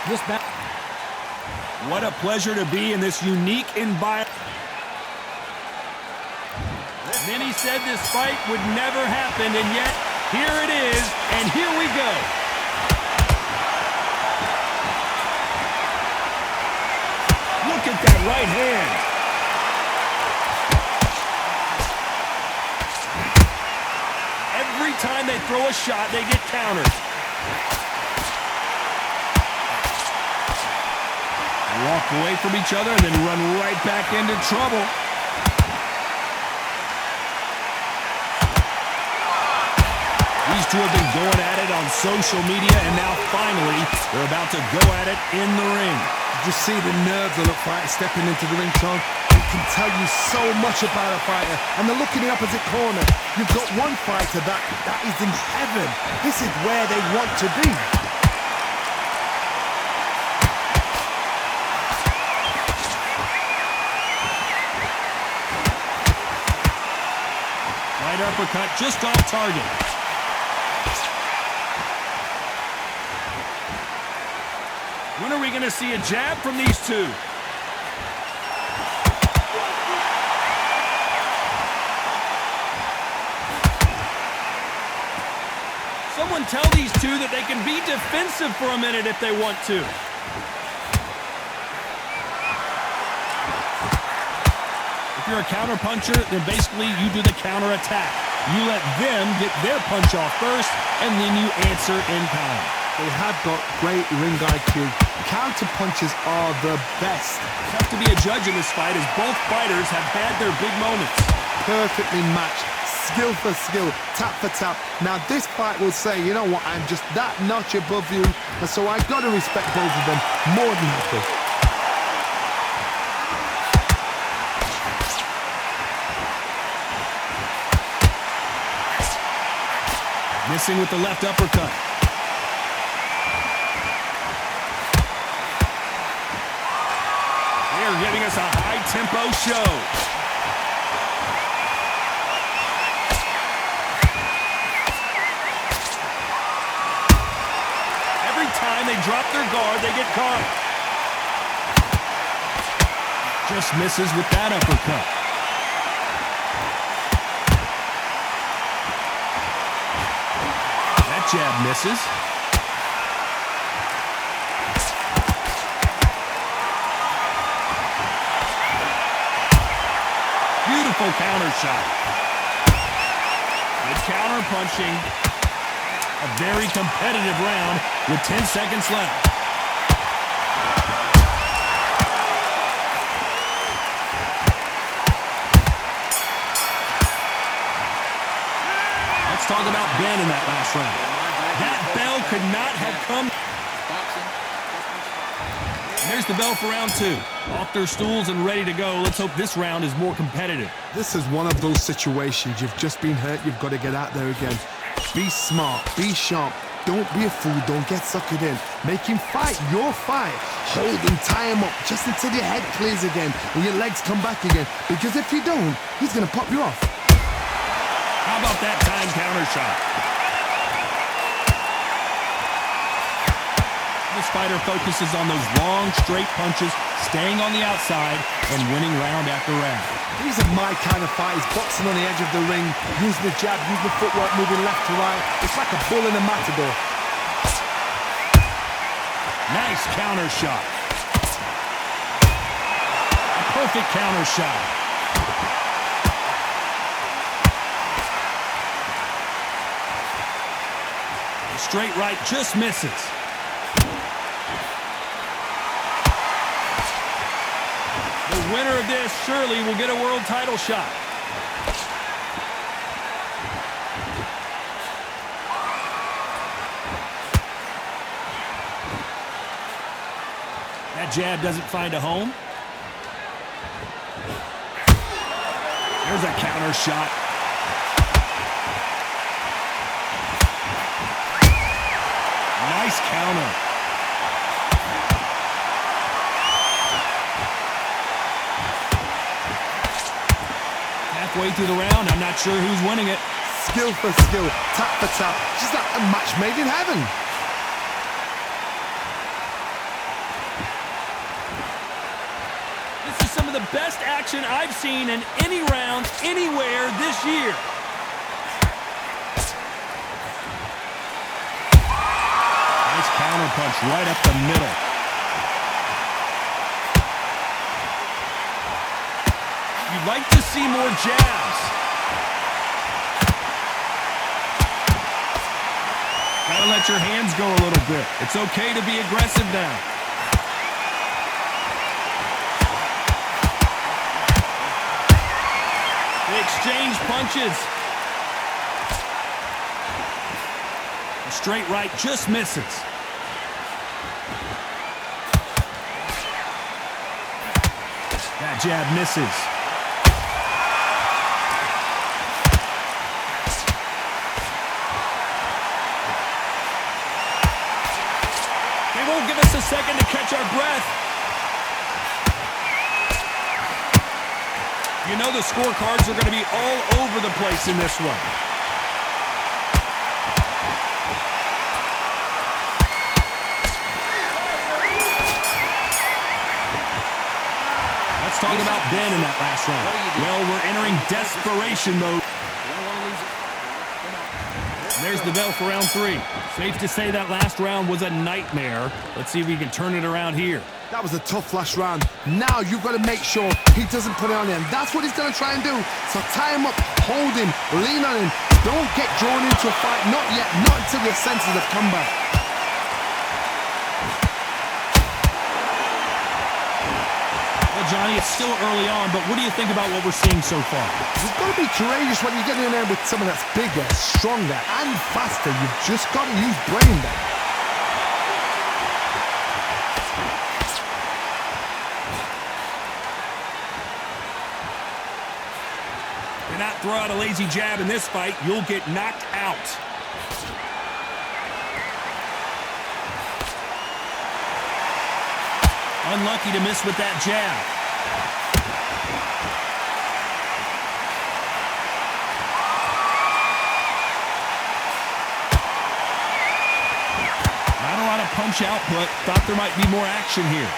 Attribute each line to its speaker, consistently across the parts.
Speaker 1: Just back.
Speaker 2: What a pleasure to be in this unique environment. Many said this fight would never happen, and yet here it is, and here we go. Look at that right hand. Every time they throw a shot, they get countered. Walk away from each other and then run right back into trouble. These two have been going at it on social media, and now finally they're about to go at it in the ring.
Speaker 3: You see the nerves of the fighter stepping into the ring, Tom. It can tell you so much about a fighter. And the look in the opposite corner. You've got one fighter that is in heaven. This is where they want to be.
Speaker 2: Right uppercut just off target. When are we going to see a jab from these two? Someone tell these two that they can be defensive for a minute if they want to. If you're a counter puncher, then basically you do the counter attack. You let them get their punch off first, and then you answer in kind.
Speaker 3: They have got great ring IQ. Counter punches are the best.
Speaker 2: Tough to be a judge in this fight as both fighters have had their big moments.
Speaker 3: Perfectly matched. Skill for skill, tap for tap. Now this fight will say, you know what, I'm just that notch above you, and so I got to respect both of them more than happy.
Speaker 2: Missing with the left uppercut. They're giving us a high-tempo show. Every time they drop their guard, they get caught. Just misses with that uppercut. That jab misses. Beautiful counter shot. Good counter punching. A very competitive round with 10 seconds left. Let's talk about Ben in that last round. That bell could not have come. There's the bell for round two. Off their stools and ready to go. Let's hope this round is more competitive.
Speaker 3: This is one of those situations. You've just been hurt. You've got to get out there again. Be smart. Be sharp. Don't be a fool. Don't get suckered in. Make him fight your fight. Hold him, tie him up just until your head clears again and your legs come back again. Because if you don't, he's going to pop you off.
Speaker 2: How about that time counter shot? This fighter focuses on those long, straight punches, staying on the outside, and winning round after round.
Speaker 3: These are my kind of fighters, boxing on the edge of the ring, using the jab, using the footwork, moving left to right. It's like a bull in a matador.
Speaker 2: Nice counter shot. A perfect counter shot. The straight right just misses. The winner of this surely will get a world title shot. That jab doesn't find a home. There's a counter shot. Nice counter. Halfway through the round, I'm not sure who's winning it.
Speaker 3: Skill for skill, tap for tap. Just like a match made in heaven.
Speaker 2: the best action I've seen in any round, anywhere this year. Nice counter punch right up the middle. You'd like to see more jabs. Gotta let your hands go a little bit. It's okay to be aggressive now. They exchange punches. A straight right just misses. That jab misses. They won't give us a second to catch our breath. You know the scorecards are going to be all over the place in this one. Let's talk about Ben in that last round. Well, we're entering desperation mode. There's the bell for round 3. Safe to say that last round was a nightmare. Let's see if we can turn it around here.
Speaker 3: That was a tough last round. Now you've got to make sure he doesn't put it on him. That's what he's going to try and do. So tie him up, hold him, lean on him. Don't get drawn into a fight. Not yet. Not until your senses have come back.
Speaker 2: Well, Johnny, it's still early on, but what do you think about what we're seeing so far?
Speaker 3: You've got to be courageous when you get in there with someone that's bigger, stronger, and faster. You've just got to use brain there.
Speaker 2: Do not throw out a lazy jab in this fight. You'll get knocked out. Unlucky to miss with that jab. Not a lot of punch output. Thought there might be more action here.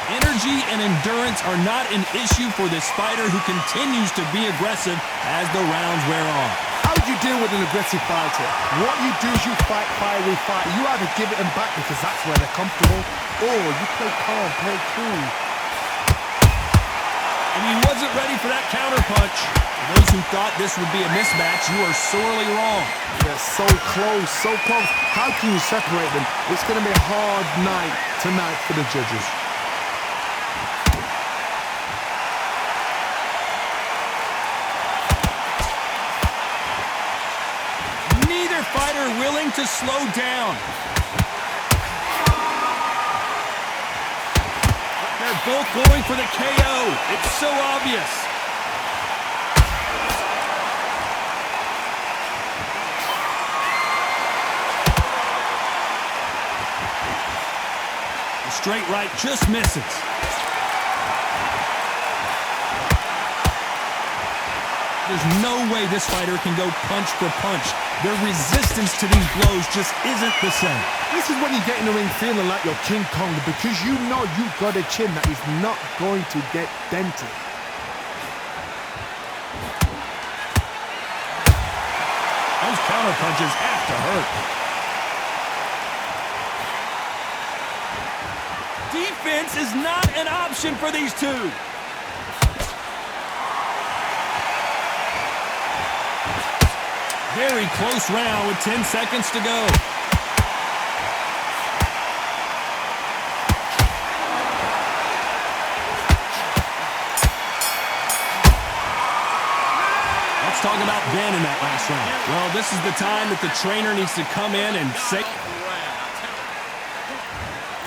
Speaker 2: Energy and endurance are not an issue for this fighter who continues to be aggressive as the rounds wear on.
Speaker 3: How do you deal with an aggressive fighter? What you do is you fight fire with fire. You either give it them back because that's where they're comfortable, or you play calm, play cool.
Speaker 2: And he wasn't ready for that counter punch. For those who thought this would be a mismatch, you are sorely wrong.
Speaker 3: They're so close, so close. How can you separate them? It's going to be a hard night tonight for the judges.
Speaker 2: Fighter willing to slow down. They're both going for the KO. It's so obvious. The straight right just misses. There's no way this fighter can go punch for punch. Their resistance to these blows just isn't the same.
Speaker 3: This is when you get in the ring feeling like you're King Kong because you know you've got a chin that is not going to get dented.
Speaker 2: Those counter punches have to hurt. Defense is not an option for these two. Very close round with 10 seconds to go. Let's talk about Ben in that last round. Well, this is the time that the trainer needs to come in and say...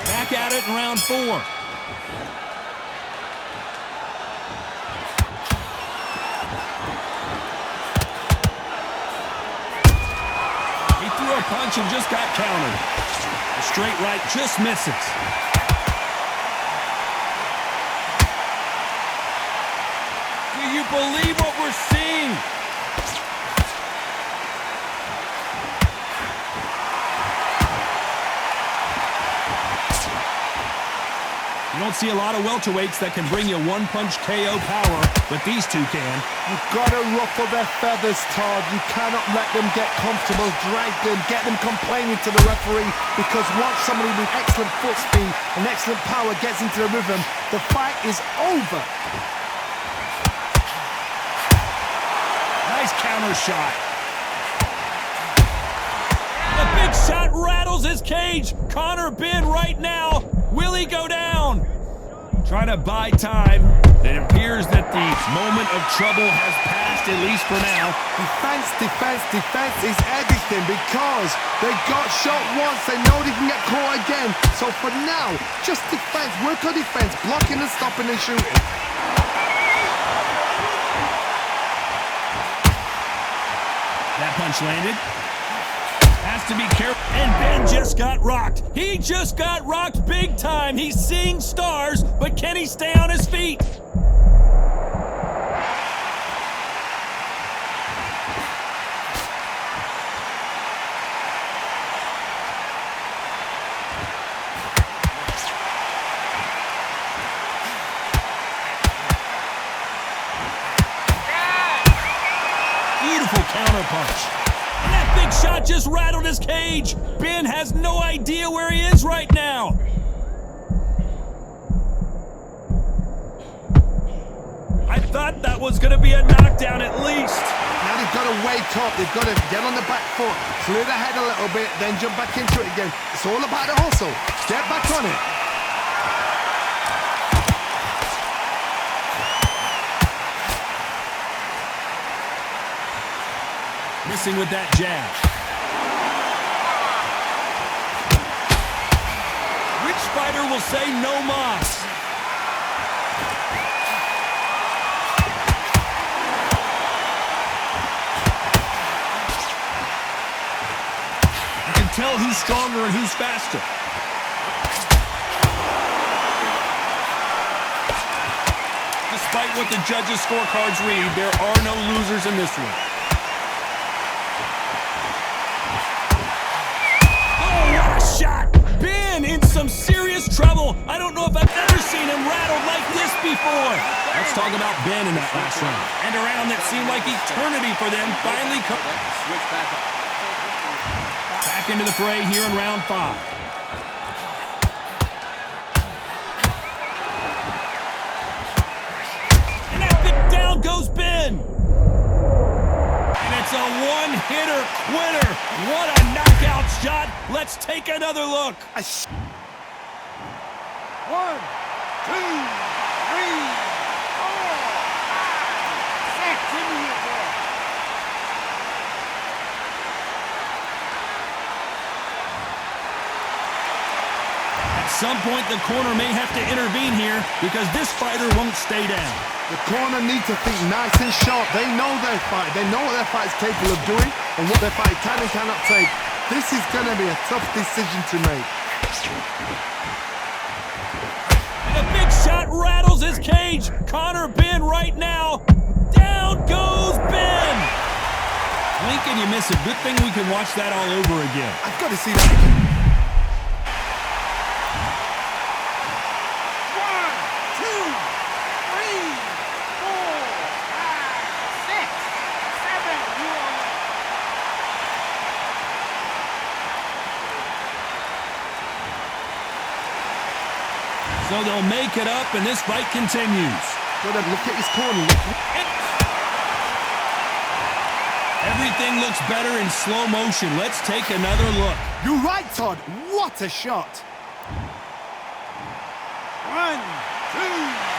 Speaker 2: Back at it in round 4. Punch and just got countered. The straight right just misses. Do you believe what we're seeing? don't see a lot of welterweights that can bring you one-punch KO power, but these two can.
Speaker 3: You've got to ruffle their feathers, Todd. You cannot let them get comfortable, drag them, get them complaining to the referee, because once somebody with excellent foot speed and excellent power gets into the rhythm, the fight is over.
Speaker 2: Nice counter shot. The big shot rattles his cage. Conor Ben right now. Will he go down? Trying to buy time. It appears that the moment of trouble has passed, at least for now.
Speaker 3: Defense, defense, defense is everything, because they got shot once. They know they can get caught again. So for now, just defense. Work on defense. Blocking and stopping and shooting.
Speaker 2: That punch landed. Has to be careful. And Ben just got rocked. He just got rocked big time. He's seeing stars, but can he stay on his feet? Beautiful counter punch. And that big shot just rattled his cage. Ben has no idea where he is right now. I thought that was going to be a knockdown at least.
Speaker 3: Now they've got to wake up. They've got to get on the back foot, clear the head a little bit, then jump back into it again. It's all about the hustle. Get back on it.
Speaker 2: Missing with that jab. Which fighter will say no mas? You can tell who's stronger and who's faster. Despite what the judges' scorecards read, there are no losers in this one. Shot. Ben in some serious trouble. I don't know if I've ever seen him rattled like this before. Let's talk about Ben in that last round. And a round that seemed like eternity for them finally come back into the fray here in round 5. And that big down goes Ben. And it's a one-hitter quitter. What a knockout shot. Let's take another look.
Speaker 3: 1, 2, 3, 4, 5, 6. Give me it, boy.
Speaker 2: At some point, the corner may have to intervene here because this fighter won't stay down.
Speaker 3: The corner need to think nice and sharp. They know their fight. They know what their fight is capable of doing and what their fight can and cannot take. This is going to be a tough decision to make.
Speaker 2: And a big shot rattles his cage. Conor Ben right now. Down goes Ben. Blink and you miss it. Good thing we can watch that all over again.
Speaker 3: I've got to see that again. 1, 2, 3, 4, 5, 6.
Speaker 2: So they'll make it up, and this fight continues.
Speaker 3: Look at his corner.
Speaker 2: Everything looks better in slow motion. Let's take another look.
Speaker 3: You're right, Todd. What a shot.
Speaker 1: 1, 2,